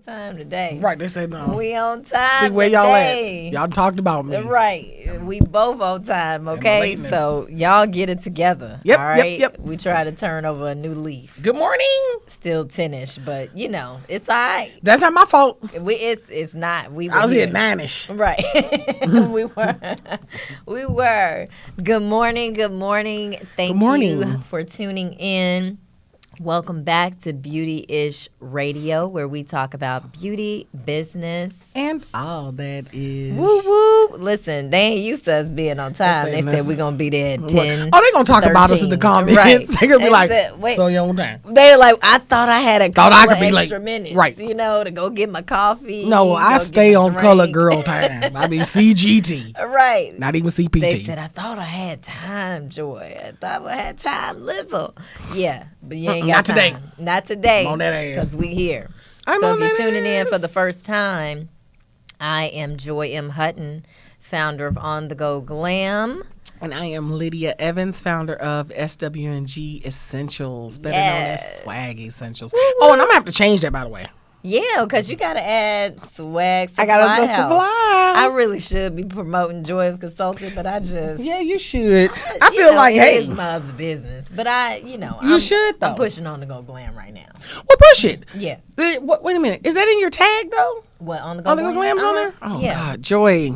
time today. Right, they said no. We on time. See where today. y'all at? Y'all talked about me. Right. We both on time, okay? So y'all get it together. Yep, all right? yep. We try to turn over a new leaf. Good morning. Still 10ish, but you know, it's all right. That's not my fault. It's not. I was here at 9ish. Right. We were. Good morning. Thank you for tuning in. Welcome back to Beautyish Radio, where we talk about beauty, business, and all that is. Woo woo! Listen, they ain't used to us being on time. They said we're gonna be there at 10. Oh, they gonna talk 13. About us in the comments. Right. They gonna be like, so you on time. They like, I thought I had a couple of extra like, minutes, right? You know, to go get my coffee. No, I stay on color girl time. I mean CGT. Right. Not even CPT. They said I thought I had time, Joy. I thought I had time, Lizzle. Yeah, but you ain't got not time. Today. Not today. I'm on that ass. Because we here. I'm so on if you're that tuning ass. in for the first time, I am Joy M. Hutton, founder of On The Go Glam. And I am Lydia Evans, founder of SW&G Essentials, better known as Swag Essentials. Woo-woo. Oh, and I'm going to have to change that, by the way. Yeah, because you got to add swag. I got to supply. I really should be promoting Joy of Consulting, but I just. Yeah, you should. I feel like, it hey. is my other business. But You should, though. I'm pushing On The Go Glam right now. Well, push it. Yeah. Wait a minute. Is that in your tag, though? What, On The Go Glam? On The Go Glam's on there? Oh, yeah. God. Joy,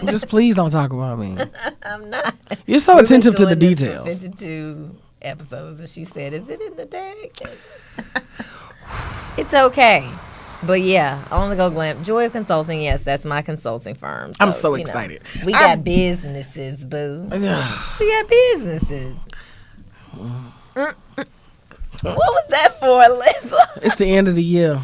just please don't talk about me. I'm not. You're so attentive to the details. 52 episodes, and she said, is it in the tag? It's okay. But yeah, On The Go Glam. Joy of Consulting, yes, that's my consulting firm. I'm so excited. We got businesses, boo. We got businesses. What was that for, Liz? It's the end of the year.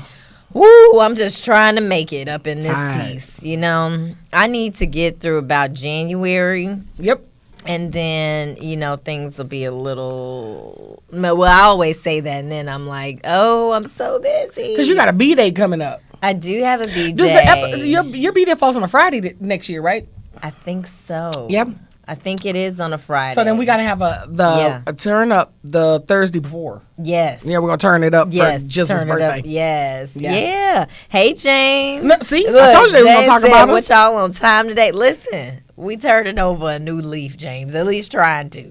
Woo, I'm just trying to make it up in this piece. You know, I need to get through about January. Yep. And then, things will be a little... Well, I always say that, and then I'm like, oh, I'm so busy. Because you got a B-Day coming up. I do have a B-Day. Your B-Day falls on a Friday next year, right? I think so. Yep. I think it is on a Friday. So then we got to have a turn up the Thursday before. Yes. Yeah, we're going to turn it up for Jesus' birthday. Yes. Yeah. Hey, James. No, see, I told you they was going to talk about us. What y'all on time today? Listen. We turning over a new leaf, James. At least trying to.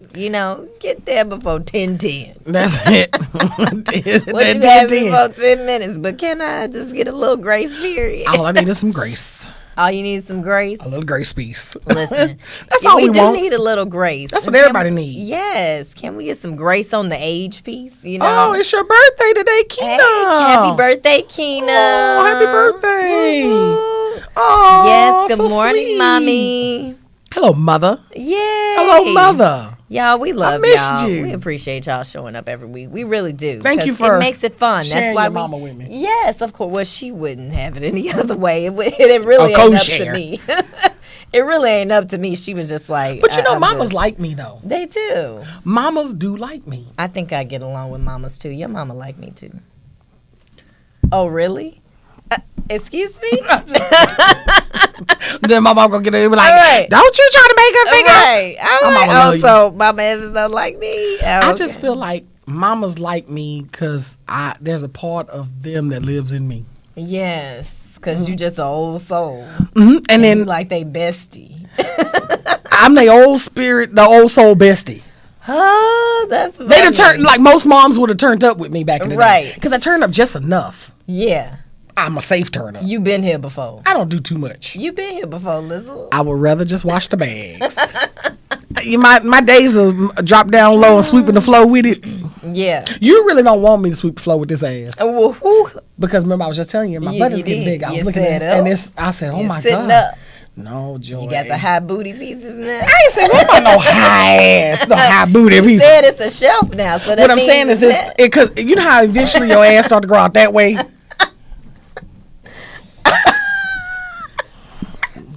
Get there before 10:10. That's it. What you have before 10 minutes. But can I just get a little grace period? All I need is some grace. All you need is some grace? A little grace piece. Listen. That's all we want. We do need a little grace. That's what everybody needs. Yes. Can we get some grace on the age piece? Oh, it's your birthday today, Keena. Hey, happy birthday, Keena. Oh, happy birthday. Woo-hoo. Oh, yes, good morning, sweet. Mommy. Hello, Mother. Yay. Hello, Mother. Y'all, we love missed y'all. you. We appreciate y'all showing up every week. We really do. Thank you for it makes it fun. Sharing That's why your mama with me. Yes, of course. Well, she wouldn't have it any other way. It really ain't up to me. It really ain't up to me. She was just like. But mamas like me though. They do. Mamas do like me. I think I get along with mamas too. Your mama like me too. Oh, really? Excuse me? Then my mom gonna get it and be like, right. Don't you try to make her think right. I'm like, so Mama Evans don't like me? Oh, I just feel like mamas like me because there's a part of them that lives in me. Yes, because you just an old soul. Mm-hmm. And then you like they bestie. I'm the old spirit, the old soul bestie. Oh, that's funny. They'd have turned, like most moms would have turned up with me back in the day. Right. Because I turned up just enough. Yeah. I'm a safe turn up. You been here before. I don't do too much. You been here before, Lizzle. I would rather just wash the bags. My days are drop down low and sweeping the floor with it. Yeah. You really don't want me to sweep the floor with this ass. Woo-hoo. Because remember, I was just telling you, my butt is getting big. I was looking at it, and I said, oh my God. Up. No, Joy. You got the high booty pieces now. I ain't saying what about no high ass, no high booty you pieces. said it's a shelf now. So that what I'm saying is, because you know how eventually your ass start to grow out that way.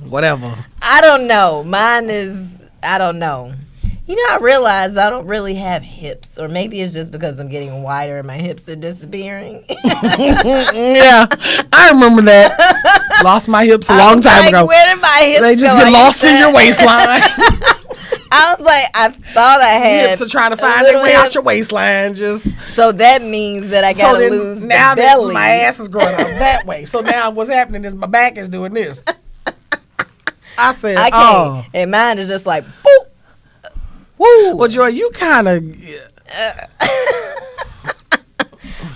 Whatever. I don't know. Mine is, I don't know. You know, I realized I don't really have hips, or maybe it's just because I'm getting wider and my hips are disappearing. Yeah, I remember that. Lost my hips a long time ago. Where did my hips They just go? get lost in your waistline. I was like, I thought I had hips are trying to find their way out your waistline. So that means that I gotta lose now the belly. That my ass is growing out that way. So now what's happening is my back is doing this. I said, I can't. And mine is just like, boop. Woo. Well, Joy, you kind of.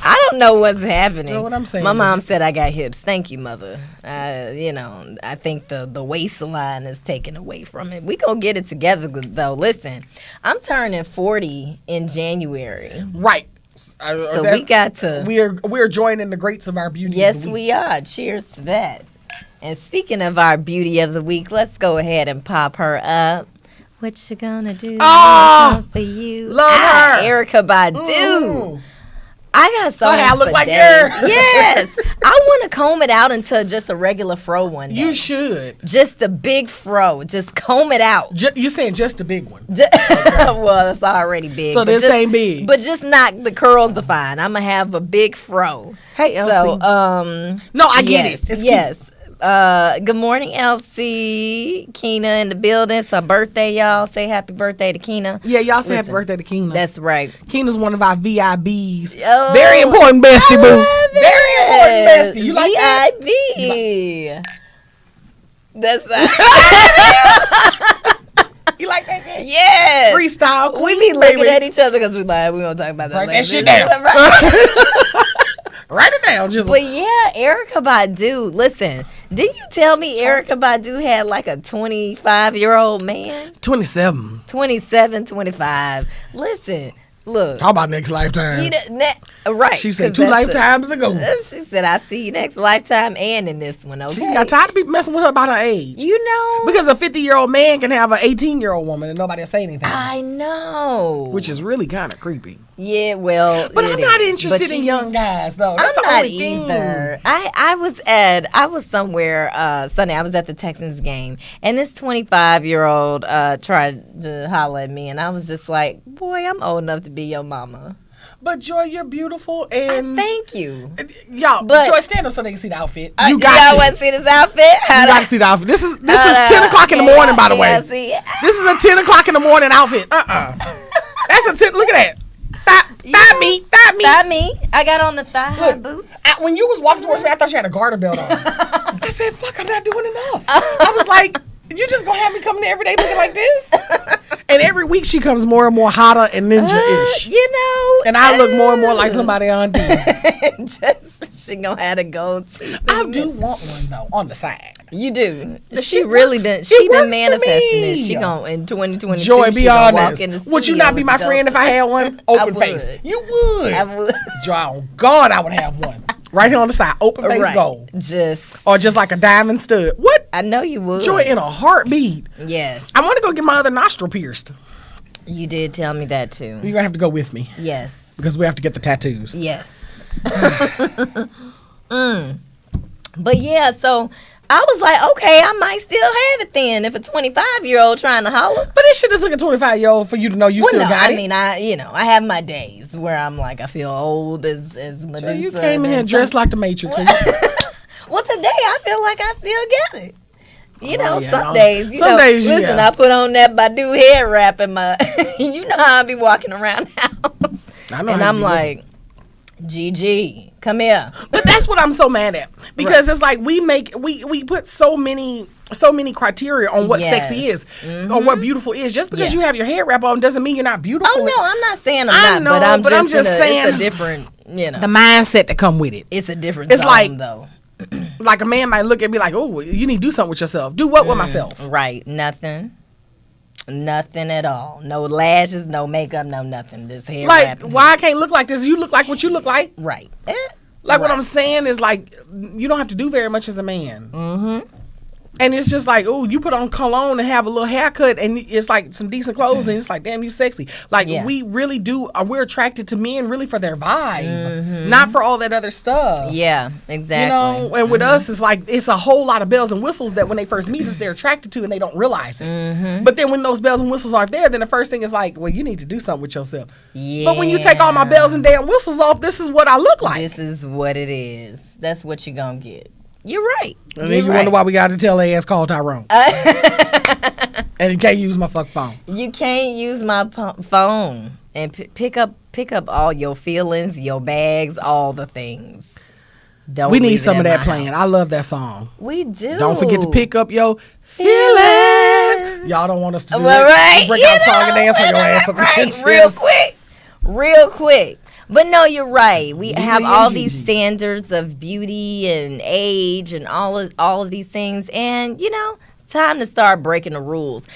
I don't know what's happening. You know what I'm saying? My mom said I got hips. Thank you, mother. I think the waistline is taken away from it. We gonna get it together though. Listen, I'm turning 40 in January. Right. So we got to. We're joining the greats of our beauty. Yes, we are. Cheers to that. And speaking of our beauty of the week, let's go ahead and pop her up. What you gonna do for you? Love her. Erykah Badu. I got so I look like days. her. Yes. I want to comb it out into just a regular fro one day. You should. Just a big fro. Just comb it out. You saying just a big one? Well, it's already big. So this ain't big. But just not the curls defined. I'm going to have a big fro. Hey, Elsie. So, no, I get it. It's yes. Good morning, Elsie. Keena in the building. It's her birthday, y'all. Say happy birthday to Keena. Yeah, y'all say happy birthday to Keena. That's right. Keena's one of our VIBs. Oh, very important bestie, boo. Very important bestie. You like that? VIB. That's that. You like that? Man? Yes. Freestyle queen, we be looking at each other because we like, we gonna talk about that Write later. that shit down. Write it down. But yeah, Erykah Badu. Listen, didn't you tell me Erykah Badu had like a 25-year-old man? 27. 27, 25. Listen, look. Talk about next lifetime. Right. She said 2 lifetimes ago. She said, I see you next lifetime and in this one, okay? She got tired of people messing with her about her age. You know. Because a 50-year-old man can have an 18-year-old woman and nobody will say anything. I know. Which is really kind of creepy. Yeah, well, but I'm not interested in young guys, though. That's I'm the not only either. thing. I was somewhere Sunday. I was at the Texans game, and this 25-year-old tried to holler at me, and I was just like, "Boy, I'm old enough to be your mama." But Joy, you're beautiful, and thank you, y'all. But Joy, stand up so they can see the outfit. You got y'all want to see this outfit? You got to see the outfit. This is 10 o'clock in the morning, by the way. This is a 10 o'clock in the morning outfit. That's a 10. Look at that. Thigh me. I got on the thigh boots. When you was walking towards me, I thought you had a garter belt on. I said, fuck, I'm not doing enough. I was like, you just gonna have me coming every day looking like this? And every week she comes more and more hotter and ninja-ish. You know. And I look more and more like somebody on TV. She gonna have a goatee. I do want one, though, on the side. You do. She really been. She been manifesting this. She gonna in 2022. Joy, be honest. Walk Would you not be my friend if I had one? Open face. You would. I would. Joy, oh God, I would have one. Right here on the side, open face gold. Or just like a diamond stud. What? I know you would. Joy, in a heartbeat. Yes. I want to go get my other nostril pierced. You did tell me that too. You're gonna have to go with me. Yes. Because we have to get the tattoos. Yes. But yeah, so I was like, okay, I might still have it then if a 25-year-old trying to holler. But it should have took a 25-year-old for you to know you still got it. I mean, I have my days where I'm like, I feel old as Medusa. So you came in here dressed like the Matrix. Well, today I feel like I still get it. You know, some days. Listen, I put on that Badu hair wrap in my. You know how I be walking around the house. I know. And I'm like, GG, come here. But that's what I'm so mad at because it's like we put so many criteria on what sexy is or what beautiful is. Just because you have your hair wrap on doesn't mean you're not beautiful. Oh no, I'm not saying I'm not, but I'm just saying it's a different, the mindset that come with it. It's a different. It's zone, though. Like a man might look at me like, oh, you need to do something with yourself. Do what with myself? Right, nothing at all. No lashes, no makeup, no nothing. Just hair wrapping. Why I can't look like this? You look like what you look like. Right. What I'm saying is like you don't have to do very much as a man. Mm-hmm. And it's just like, oh, you put on cologne and have a little haircut and it's like some decent clothes and it's like, damn, you sexy. Like we really do, we're attracted to men really for their vibe, not for all that other stuff. Yeah, exactly. You know, and with us, it's like, it's a whole lot of bells and whistles that when they first meet us, they're attracted to and they don't realize it. But then when those bells and whistles aren't there, then the first thing is like, well, you need to do something with yourself. Yeah. But when you take all my bells and damn whistles off, this is what I look like. This is what it is. That's what you're going to get. You're right. And then you wonder why we got to tell their ass call Tyrone. And you can't use my fuck phone. You can't use my phone and pick up all your feelings, your bags, all the things. We need some of that playing. I love that song. We do. Don't forget to pick up your feelings. Y'all don't want us to do that. Right. Break out a song and dance on your ass. Right. Real quick. But no, you're right. We have all these standards of beauty and age and all of these things. And, time to start breaking the rules.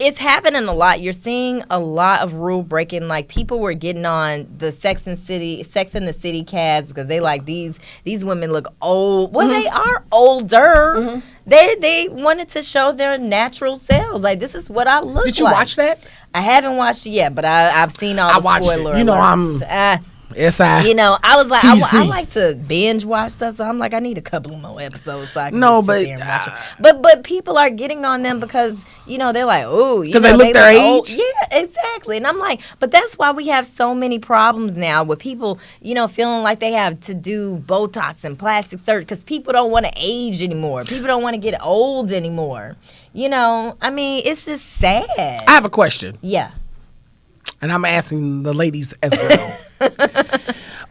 It's happening a lot. You're seeing a lot of rule breaking. Like, people were getting on the Sex and the City cast because they like these women look old. Well, they are older. They wanted to show their natural selves. Like, this is what I look like. Did you watch that? I haven't watched it yet, but I've seen all the spoiler alerts. I was like, I like to binge watch stuff, so I'm like, I need a couple of more episodes so I can sit there and watch it. But people are getting on them because, they're like, oh, because they look their age? Old. Yeah, exactly. And I'm like, but that's why we have so many problems now with people, feeling like they have to do Botox and plastic surgery because people don't want to age anymore. People don't want to get old anymore. It's just sad. I have a question. Yeah. And I'm asking the ladies as well.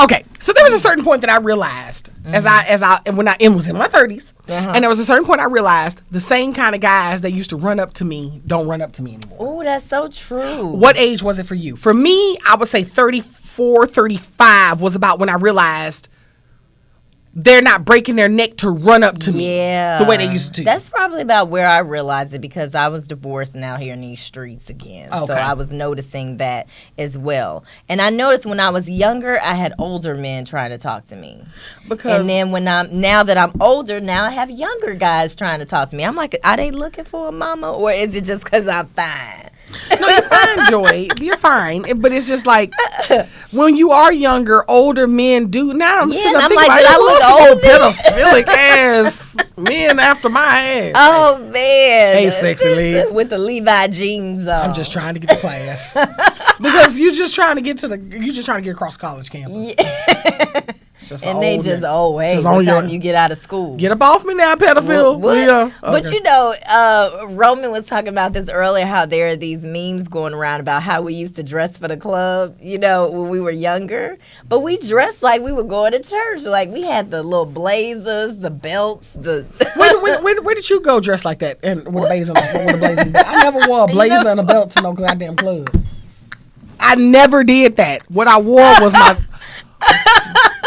Okay, so there was a certain point that I realized when I was in my 30s, and there was a certain point I realized the same kind of guys that used to run up to me don't run up to me anymore. Oh, that's so true. What age was it for you? For me, I would say 34, 35 was about when I realized they're not breaking their neck to run up to me the way they used to. That's probably about where I realized it because I was divorced and out here in these streets again. Okay. So I was noticing that as well. And I noticed when I was younger, I had older men trying to talk to me. And then now that I'm older, now I have younger guys trying to talk to me. I'm like, are they looking for a mama or is it just because I'm fine? No, you're fine, Joy. You're fine. But it's just like when you are younger, older men do. Now I'm sitting up thinking like, I look pedophilic ass men after my ass. Oh, man. Hey, sexy legs. With the Levi jeans on. I'm just trying to get to class. Because you're just trying to get across college campus. Yeah. And they just, what time you get out of school? Get up off me now, pedophile. What? Yeah. Okay. But Roman was talking about this earlier, how there are these memes going around about how we used to dress for the club, when we were younger. But we dressed like we were going to church. Like, we had the little blazers, the belts, the... Where did you go dressed like that? And with a blazer? I never wore a blazer and a belt to no goddamn club. I never did that. What I wore was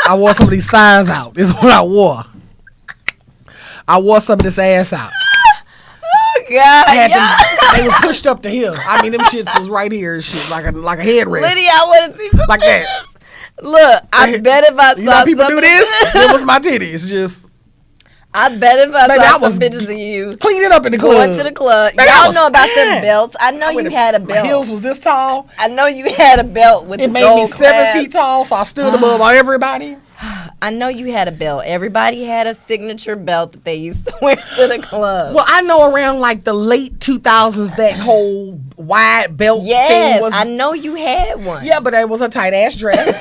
I wore some of these thighs out. Is what I wore. I wore some of this ass out. Oh God! They were pushed up to here. I mean, them shits was right here and shit, like a headrest. Lydia, I want to see some like pictures. That. Look, I bet if I saw people do this, it was my titties. Just. I bet if I saw some pictures of you cleaning up in the club. Going to the club. Y'all know about them belts. I know you had a belt. My heels was this tall. I know you had a belt with the gold It made me 7 feet tall, so I stood above everybody. I know you had a belt. Everybody had a signature belt that they used to wear to the club. Well, I know around like the late 2000s, that whole wide belt thing was. I know you had one. Yeah, but it was a tight ass dress.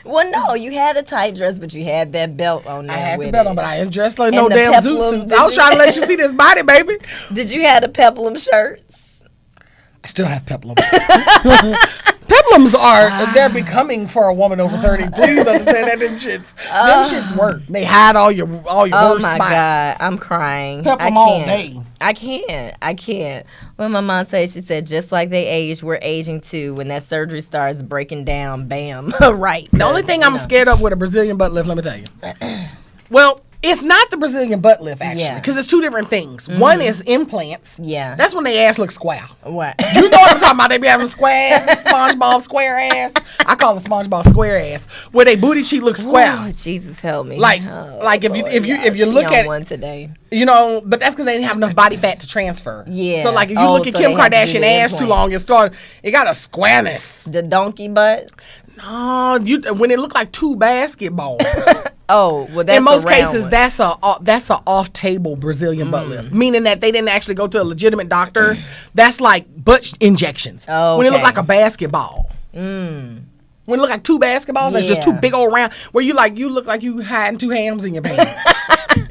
Well, no, you had a tight dress, but you had that belt on there. I had the belt on, but I didn't dress like no damn zoot suits. I was trying to let you see this body, baby. Did you have the peplum shirts? I still have peplums. Peplums they're becoming for a woman over 30. Please understand that them shits work. They hide all your worst spots. Oh my God, I'm crying. Peplum all day. I can't. When my mom said, she said, just like they age, we're aging too. When that surgery starts breaking down, bam, right. The only thing I'm scared of with a Brazilian butt lift, let me tell you. Well, it's not the Brazilian butt lift, actually, because it's two different things. Mm-hmm. One is implants. Yeah. That's when their ass looks square. What? You know what I'm talking about? They be having square ass, SpongeBob square ass. I call it SpongeBob square ass, where they booty cheek looks square. Oh, Jesus help me. Like if you look at one today. But that's because they didn't have enough body fat to transfer. Yeah. So like if you look at Kim Kardashian ass too long, it got a squareness. The donkey butt. No, when it looked like two basketballs. Oh, well, that's in most cases that's a off-table Brazilian butt lift, meaning that they didn't actually go to a legitimate doctor. That's like butt injections. Oh, when it looked like a basketball. When it looked like two basketballs, it's just two big old round. Where you look like you hiding two hams in your pants.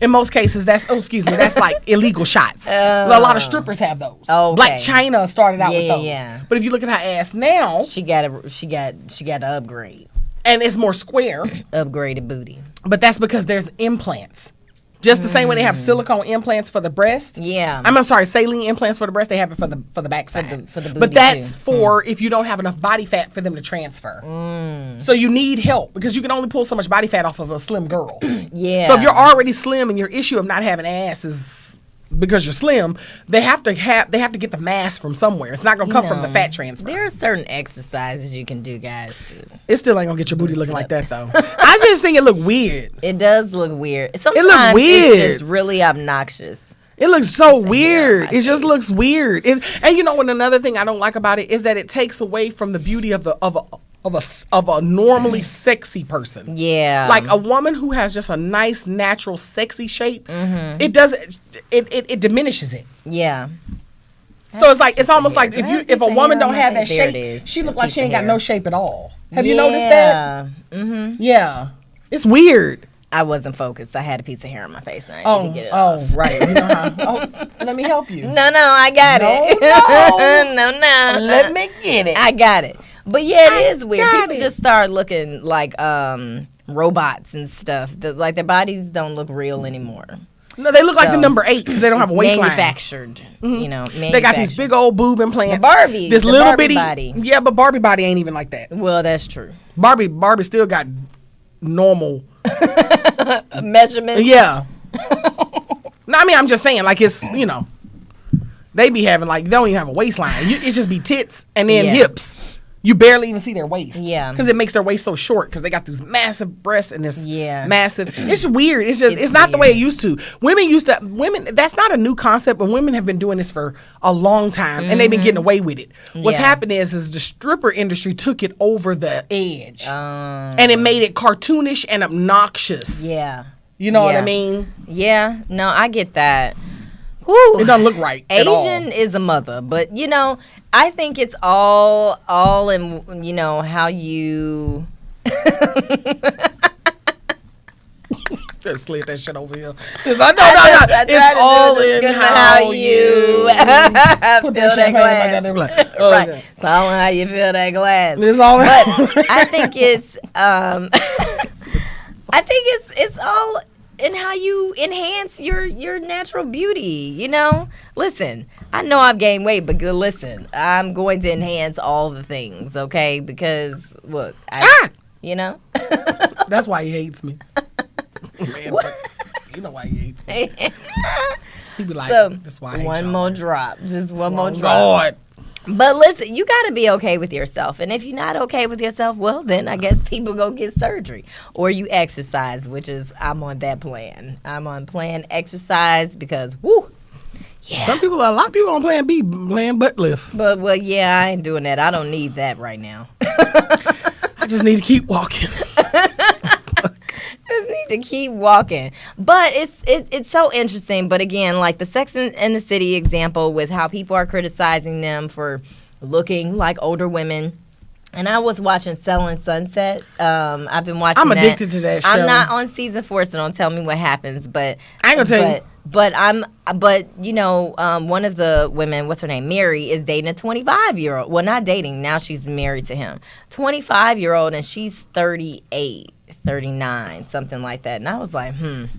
In most cases, that's like illegal shots. A lot of strippers have those. Okay. Black China started out with those. Yeah. But if you look at her ass now, she got to upgrade. And it's more square. Upgraded booty. But that's because there's implants. Just the same way they have silicone implants for the breast. Yeah. I'm sorry, saline implants for the breast. They have it for the backside. For the booty but that's too. for if you don't have enough body fat for them to transfer. So you need help because you can only pull so much body fat off of a slim girl. Yeah. So if you're already slim and your issue of not having ass is because you're slim, they have to get the mass from somewhere. It's not gonna come from the fat transfer. There are certain exercises you can do, guys. It still ain't gonna get your booty looking like that though. I just think it look weird. It does look weird. Sometimes it look weird. It's just really obnoxious. It looks so weird. It just looks weird. And you know what? Another thing I don't like about it is that it takes away from the beauty of a normally sexy person. Yeah. Like a woman who has just a nice, natural, sexy shape, it diminishes it. Yeah. So it's almost like if a woman don't have that shape, she look like she ain't got no shape at all. Have you noticed that? Mm-hmm. Yeah. It's weird. I wasn't focused. I had a piece of hair on my face and I need to get it off. Right. You know how, let me help you. No, I got it. No. Let me get it. I got it. But yeah, it is weird. People just start looking like robots and stuff. Like their bodies don't look real anymore. No, they look like the number 8 because they don't have a waistline. Manufactured, you know. They got these big old boob implants. Barbie, this little Barbie bitty body. Yeah, but Barbie body ain't even like that. Well, that's true. Barbie still got normal measurements. Yeah. No, I mean I'm just saying like it's they be having like they don't even have a waistline. It just be tits and then hips. You barely even see their waist. Yeah. Because it makes their waist so short because they got this massive breasts and this massive. It's not weird. the way it used to. Women, that's not a new concept, but women have been doing this for a long time and they've been getting away with it. What's happened is the stripper industry took it over the edge and it made it cartoonish and obnoxious. Yeah. You know what I mean? Yeah. No, I get that. Whew. It doesn't look right. Asian is a mother, but I think it's all in how you. Just slid that shit over here. It's all in how you put that champagne in my goddamn glass. Right. It's all in how you fill that glass. It's all. But I think it's. I think it's all in how you enhance your natural beauty. Listen, I know I've gained weight, but listen, I'm going to enhance all the things, okay? Because look, that's why he hates me. Man, you know why he hates me. He be like, that's why I hate one y'all. more drop, just one more drop. God. But listen, you got to be okay with yourself. And if you're not okay with yourself, well, then I guess people go get surgery. Or you exercise, which is, I'm on that plan. I'm on plan exercise because, woo, yeah. A lot of people on plan B, plan butt lift. But, well, yeah, I ain't doing that. I don't need that right now. I just need to keep walking. Just need to keep walking. But it's so interesting. But again, like the Sex and the City example with how people are criticizing them for looking like older women. And I was watching Selling Sunset. I've been watching. I'm addicted to that show. I'm not on season 4, so don't tell me what happens. But I ain't gonna tell you. But one of the women, what's her name, Mary, is dating a 25-year-old. Well, not dating. Now she's married to him. 25-year-old, and she's 38. 39, something like that. And I was like, I'm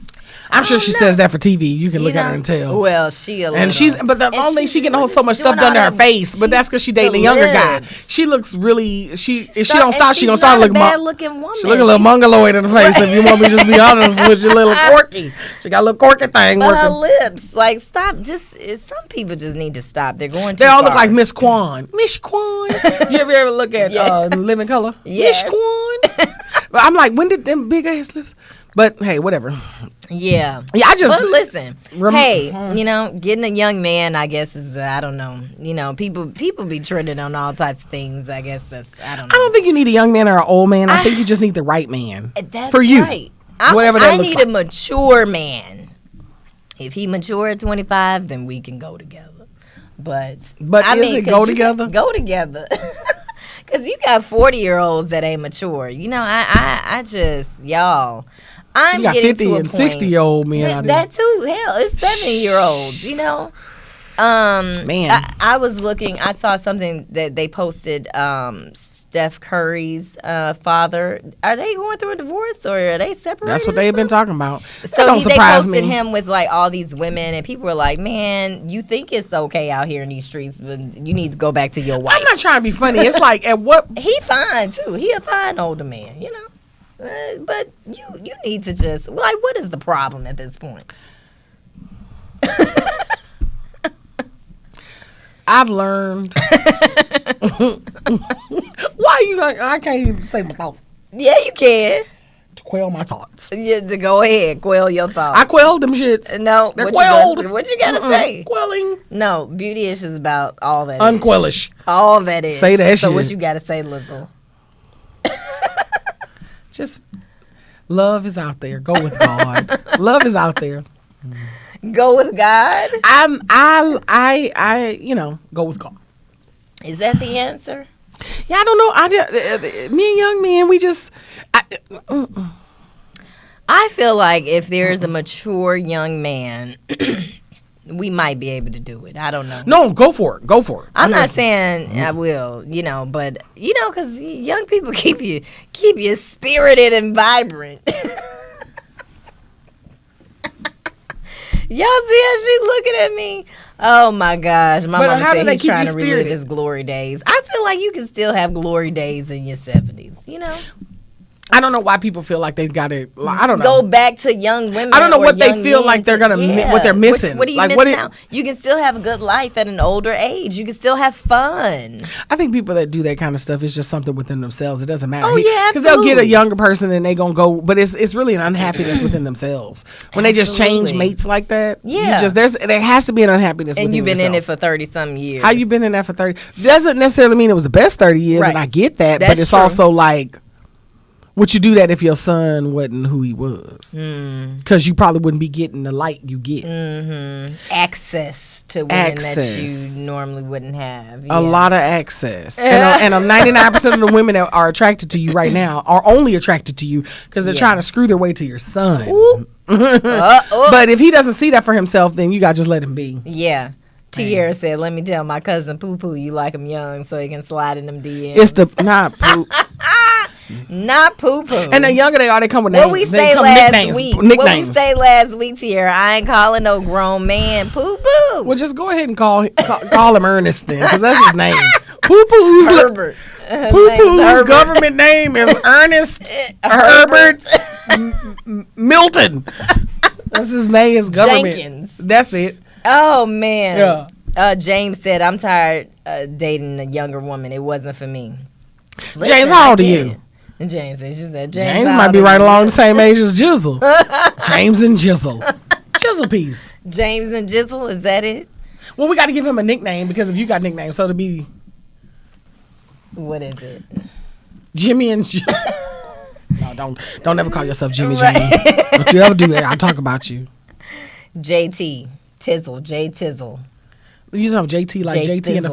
sure she says that for TV. You can look at her and tell. Well, but the only thing she getting so much stuff done to her face, but that's because she dating a younger guy. She looks really, if she don't stop, she gonna start looking bad-looking woman. She look a little mongoloid in the face. If you want me to just be honest with you, little quirky. She got a little quirky thing but working. her lips, like, stop. Some people just need to stop. They're going too They all far. look like Miss Kwan. Miss Kwan. You ever look at Living Color? Yes. Miss Kwan. But I'm like, when did them big ass lips? But hey, whatever. Yeah. Yeah, I just. But listen, getting a young man, I guess, is, I don't know. People be trending on all types of things. I guess I don't know. I don't think you need a young man or an old man. I think you just need the right man. That's for you. Right. Whatever that looks like. I need a mature man. If he mature at 25, then we can go together. But is it go together? Go together. Because you got 40-year-olds that ain't mature. I just, y'all, I'm you got getting 50 to a and point. 60-year-old men out there. That too. Hell, it's 70-year-olds. You know. Man, I was looking. I saw something that they posted. Steph Curry's father. Are they going through a divorce or are they separated? that's what they've been talking about. So don't they surprise posted me. him with like all these women, and people were like, "Man, you think it's okay out here in these streets, but you need to go back to your wife." I'm not trying to be funny. It's like at what He fine too. He a fine older man, you know. But you need to just like, what is the problem at this point? I've learned. Why you? I can't even say my thought. Yeah, you can. To quell my thoughts. Yeah, to go ahead, quell your thoughts. I quelled them shits. No, they're what quelled. What you gotta say? Quelling. No, beautyish is about all that. Unquellish. All that is. Say that so shit. What you gotta say, Lizzle? Just love is out there. Go with God. Love is out there. Go with God. I go with God. Is that the answer? Yeah, I don't know. Me and young men, we just. I feel like if there's a mature young man, we might be able to do it. I don't know. No, go for it. Go for it. I'm not saying I will, but because young people keep you spirited and vibrant. Y'all see how she looking at me? Oh my gosh, my mama said he's trying to relive his glory days. I feel like you can still have glory days in your 70s. I don't know why people feel like they've got to. I don't know. Go back to young women. I don't know what they feel like they're gonna. What they're missing. What are you missing out? You can still have a good life at an older age. You can still have fun. I think people that do that kind of stuff is just something within themselves. It doesn't matter. Oh yeah, because they'll get a younger person and they gonna go, but it's really an unhappiness within themselves when they just change mates like that. Yeah, there has to be an unhappiness. And you've been yourself. in it for 30-some years. How you been in that for 30? Doesn't necessarily mean it was the best 30 years, Right. and I get that, That's but it's true. also like. Would you do that if your son wasn't who he was? Because you probably wouldn't be getting the light you get. Access to women that you normally wouldn't have. A lot of access. And 99% of the women that are attracted to you right now are only attracted to you because they're trying to screw their way to your son. But if he doesn't see that for himself, then you got to just let him be. Yeah. Tierra said, let me tell my cousin Poo Poo you like him young so he can slide in them DMs. It's the, not Poo. Not Poo Poo. And the younger they are, they come with names. What we say last week? What we say last week, Tierra? I ain't calling no grown man Poo Poo. Well, just go ahead and call him Ernest then, because that's his name. Poo Poo's Herbert. Poo Poo's government name is Ernest Herbert Milton. That's his name. Is government. Jenkins. That's it. Oh man. Yeah. James said, "I'm tired dating a younger woman. It wasn't for me." Listen, James, how old are you? And James said, James might be right along the same age as Jizzle. James and Jizzle. Jizzle piece. James and Jizzle, is that it? Well, we got to give him a nickname because if you got nicknames, so to be. What is it? Jimmy and Jizzle. No, don't ever call yourself Jimmy James. Don't you ever do that. I'll talk about you. JT. Tizzle. J Tizzle. You know JT like JT and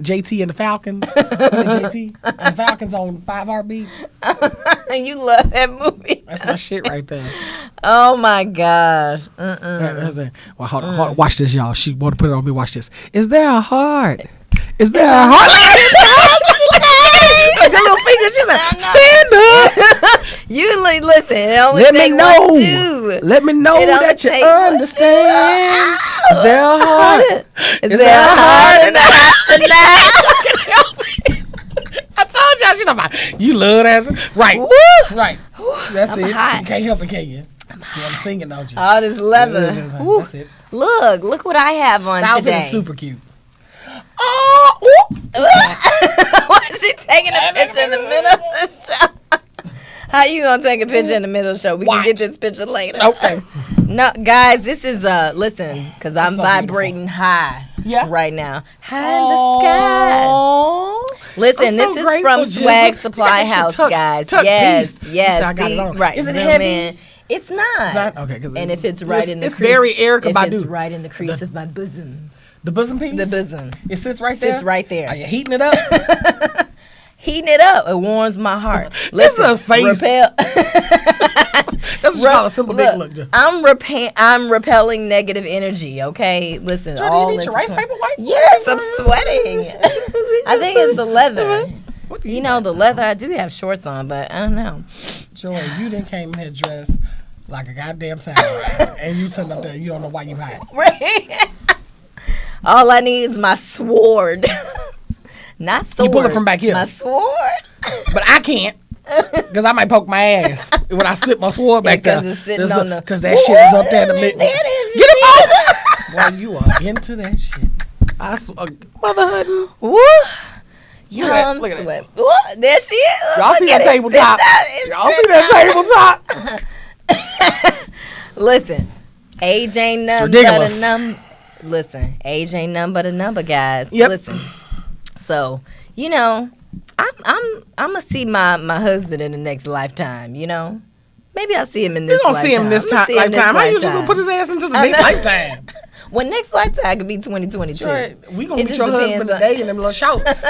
JT and the Falcons. JT and the Falcons on 5 Heartbeats. You love that movie. That's my shit right there. Oh my gosh. Well, hold on. Watch this, y'all. She want to put it on me. Watch this. Is there a heart? Is there a heart? Like that little finger. She said, "Stand up." You listen. It only Let me take know. one, two. Let me know that you understand. Is there a heart? Is there a heart in the house tonight? I told y'all, you love that. Right. Woo. Right. That's I'm it. hot. You can't help it, can you? You want to sing it, don't you? All this leather. That's it. Look what I have on That today. outfit is super cute. Oh, Why is she taking a picture in the middle of the show? How you gonna take a picture in the middle of the show? We can get this picture later. Okay. No, guys, this is listen, because I'm vibrating high right now. High in the sky. Listen, this is from Swag Supply House, guys. Yes. I got it on. Right. Is it heavy? It's not. Okay. And if it's right in the it's crease, very Erykah Badu. It's right in the crease of my bosom. The bosom piece? The bosom. It sits right there? Sits right there. Are you heating it up? heating it up. It warms my heart. Listen, this is a face. Repel. That's what you call a simple dick look. I'm repelling negative energy. Okay, listen. Joy, do you need your rice paper wipes? Yes, I'm sweating. I think it's the leather. You know, the leather. I do have shorts on, but I don't know. Joy, you didn't came in here dressed like a goddamn samurai, and you sitting up there. You don't know why you hide. Right. All I need is my sword. Not sword. You pull it from back here. My sword. But I can't. Because I might poke my ass when I sit my sword back there. Because that shit is up there in the middle. Get it off! Boy, you are into that shit. I swear. Motherhood. Woo. Y'all, I'm sweating. There she is. Y'all see that tabletop? Y'all see that tabletop? Listen, age ain't nothing but a number. Listen, age ain't nothing but a number, guys. Yep. Listen. So, you know, I'm gonna see my husband in the next lifetime. You know, maybe I'll see him in this. You gonna see him this lifetime? How you just gonna put his ass into the next lifetime? Well, next lifetime could be 2022. Sure. We gonna meet your husband today in them little shorts.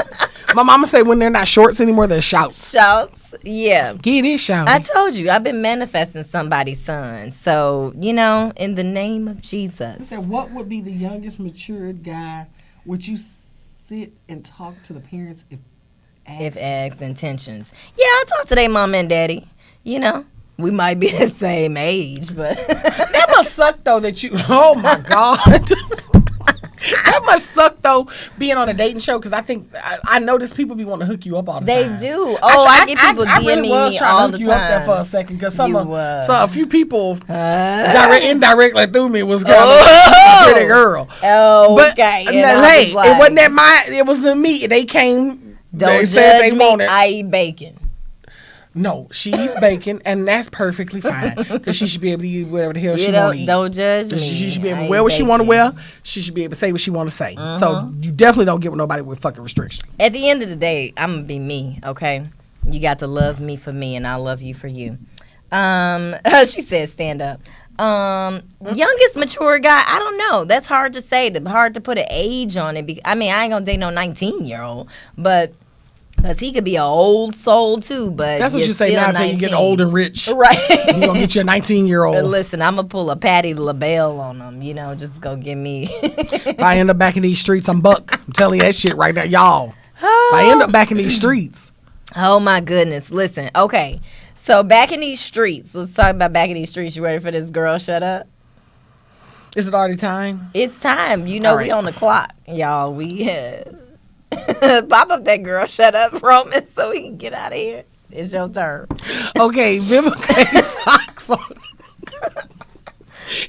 My mama say when they're not shorts anymore, they're shouts. Shouts, yeah. Get it, shout. I told you, I've been manifesting somebody's son. So, you know, in the name of Jesus. I said, what would be the youngest matured guy? Would you sit and talk to the parents if asked intentions? Yeah, I talk to their mom and daddy. You know, we might be the same age, but that must suck though. That you, oh my God, that must suck though. Being on a dating show, because I think I notice people be wanting to hook you up all the time. They do. Oh, I get people DMing me all the time. I really was trying to hook you up there for a second because a few people indirectly through me was kind of a pretty girl. Oh, but, okay. Hey, it wasn't that mine. It was me. They came. Don't judge they me. Wanted. I eat bacon. No, she eats bacon, and that's perfectly fine because she should be able to eat whatever the hell she want to eat. Don't judge me. She should be able to wear what she want to wear. She should be able to say what she want to say. So you definitely don't get with nobody with fucking restrictions. At the end of the day, I'm gonna be me. Okay, you got to love me for me, and I'll love you for you. She said, stand up. Youngest mature guy, I don't know. That's hard to say. Hard to put an age on it. I mean, I ain't gonna date no 19-year-old, but. Because he could be an old soul, too, but that's what you say now until you get old and rich. Right. You're going to get you a 19-year-old. Listen, I'm going to pull a Patti LaBelle on him, you know, just go give me. If I end up back in these streets, I'm Buck. I'm telling you that shit right now, y'all. If I end up back in these streets. Oh, my goodness. Listen, okay. So, back in these streets. Let's talk about back in these streets. You ready for this girl? Shut up. Is it already time? It's time. You know, right. We on the clock, y'all. We... Pop up that girl, shut up, Roman, so we can get out of here. It's your turn. Okay, Vivica Fox on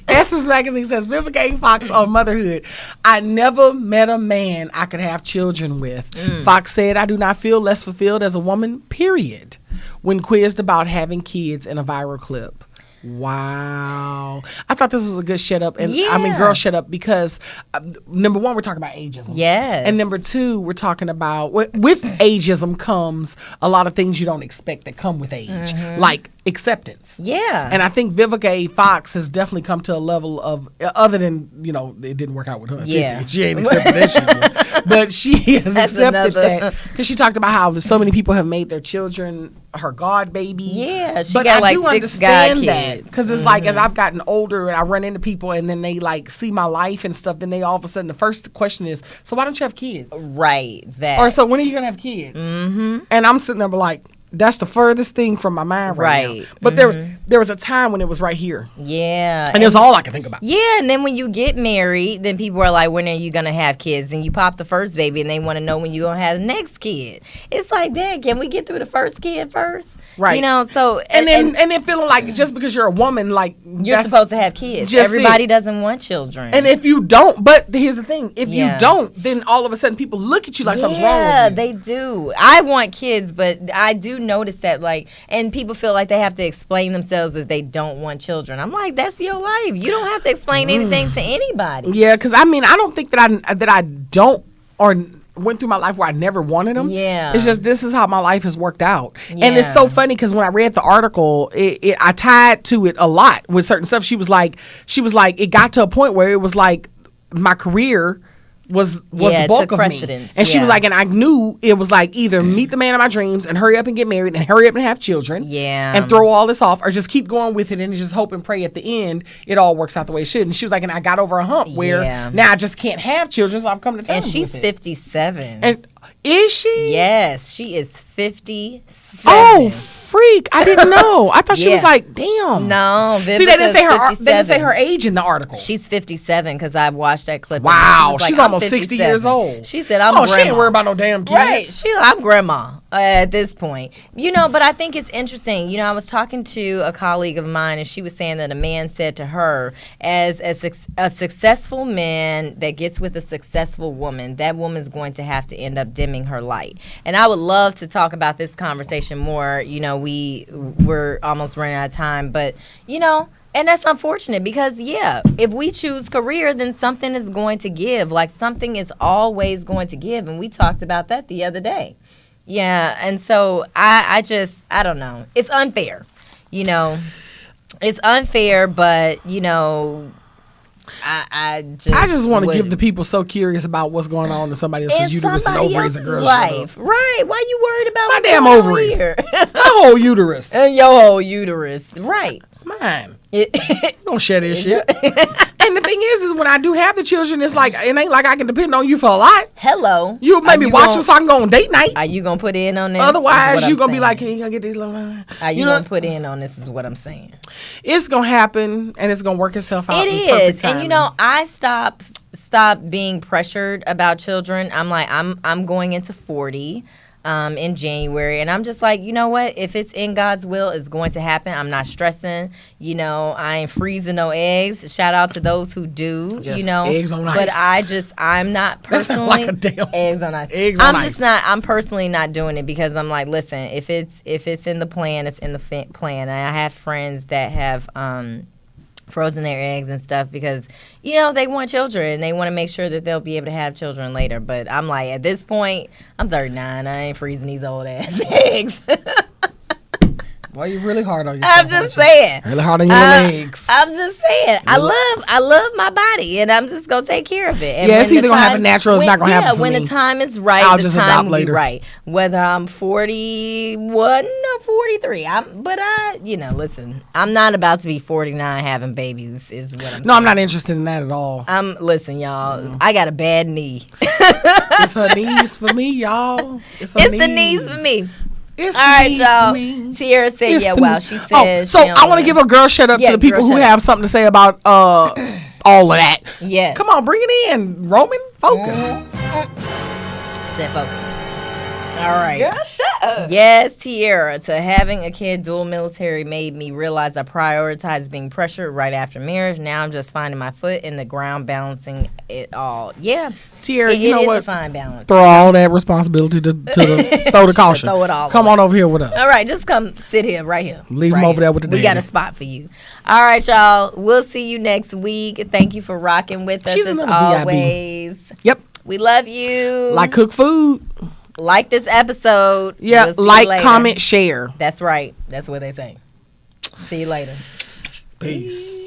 Essence Magazine says, Vivica Fox on motherhood. I never met a man I could have children with. Fox said, I do not feel less fulfilled as a woman, period, when quizzed about having kids in a viral clip. Wow. I thought this was a good shut up. And I mean, girl, shut up because number one, we're talking about ageism. Yes. And number two, we're talking about with ageism comes a lot of things you don't expect that come with age, like acceptance. Yeah. And I think Vivica Fox has definitely come to a level of, other than, you know, it didn't work out with her. Yeah. She ain't accepted that shit. But she has accepted that because she talked about how so many people have made their children her god baby. Yeah, she got like 6 god kids. Because it's like as I've gotten older and I run into people and then they like see my life and stuff, then they all of a sudden the first question is, so why don't you have kids? Right. That. Or so when are you gonna have kids? And I'm sitting there like, that's the furthest thing from my mind right now. But there was a time when it was right here. Yeah. And it was all I could think about. Yeah, and then when you get married, then people are like, when are you going to have kids? Then you pop the first baby and they want to know when you're going to have the next kid. It's like, Dad, can we get through the first kid first? Right. You know, so. And then feeling like just because you're a woman, like. You're supposed to have kids. Everybody doesn't want children. And if you don't, but here's the thing. If you don't, then all of a sudden people look at you like something's wrong with you. Yeah, they do. I want kids, but I do notice that, like, and people feel like they have to explain themselves if they don't want children. I'm like, that's your life. You don't have to explain anything to anybody. Yeah, because I mean, I don't think that I don't or went through my life where I never wanted them. Yeah, it's just this is how my life has worked out. And it's so funny because when I read the article, I tied to it a lot with certain stuff. She was like, it got to a point where it was like my career was the bulk of me. And she was like, and I knew it was like either meet the man of my dreams and hurry up and get married and hurry up and have children. Yeah. And throw all this off, or just keep going with it and just hope and pray at the end it all works out the way it should. And she was like, and I got over a hump where now I just can't have children, so I've come to terms with it. And she's 57. And is she? Yes, she is 57. Oh, freak! I didn't know. I thought she was like, damn. No, see, they didn't say her age in the article. She's 57 because I watched that clip. Wow, she's almost 60 years old. She said, "I'm grandma." She ain't worried about no damn kids. Right? I'm grandma at this point. But I think it's interesting. I was talking to a colleague of mine, and she was saying that a man said to her, as a successful man that gets with a successful woman, that woman's going to have to end up dimming her light. And I would love to talk about this conversation more. We're almost running out of time, but and that's unfortunate because if we choose career, then something is going to give. Like, something is always going to give, and we talked about that the other day. Yeah, and so I don't know. It's unfair, It's unfair, but I just want to give the people so curious about what's going on in somebody else's uterus and ovaries and girls' life. Right? Why you worried about my damn ovaries? My whole uterus and your whole uterus, right? It's mine. Don't share this shit. And the thing is when I do have the children, it's like it ain't like I can depend on you for a lot. Hello, you maybe watch them so I can go on date night. Are you gonna put in on this? Otherwise, you gonna be like, can you get these little? Are you gonna put in on this? Is what I'm saying. It's gonna happen, and it's gonna work itself out. It is, and I stop being pressured about children. I'm like, I'm going into 40. In January, and I'm just like, you know what? If it's in God's will, it's going to happen. I'm not stressing. I ain't freezing no eggs. Shout out to those who do. Just eggs on ice. But I'm not personally like a damn eggs on ice. Eggs on ice. I'm personally not doing it because I'm like, listen, if it's in the plan, it's in the plan. And I have friends that have frozen their eggs and stuff because they want children and they want to make sure that they'll be able to have children later. But I'm like, at this point, I'm 39. I ain't freezing these old ass eggs. Why you really hard on yourself? I'm just saying. Really hard on your legs. I'm just saying. I love my body, and I'm just gonna take care of it. And it's either gonna happen natural. It's not gonna happen for me. When the time is right, I'll just adopt will later. Be right. Whether I'm 41 or 43, listen. I'm not about to be 49 having babies. Is what I'm saying. No, I'm not interested in that at all. Listen, y'all. I got a bad knee. It's her knees for me, y'all. It's the knees for me. It's all right, y'all. Tiara said, she said. So I want to give a girl shout out to the people who have something to say about all of that. Yes. Come on, bring it in, Roman. Focus. Steph, focus. All right. Girl, shut up. Yes, Tiara. To having a kid dual military made me realize I prioritized being pressured right after marriage. Now I'm just finding my foot in the ground, balancing it all. Yeah. Tiara, you know what? It is a fine balance. Throw all that responsibility to throw the caution. Throw it all. Come on over here with us. All right, just come sit here, right here. Leave him over there with the daddy. We got a spot for you. All right, y'all. We'll see you next week. Thank you for rocking with us as always. VIB. Yep. We love you. Like cook food. Like this episode. Yeah, like, comment, share. That's right. That's what they say. See you later. Peace.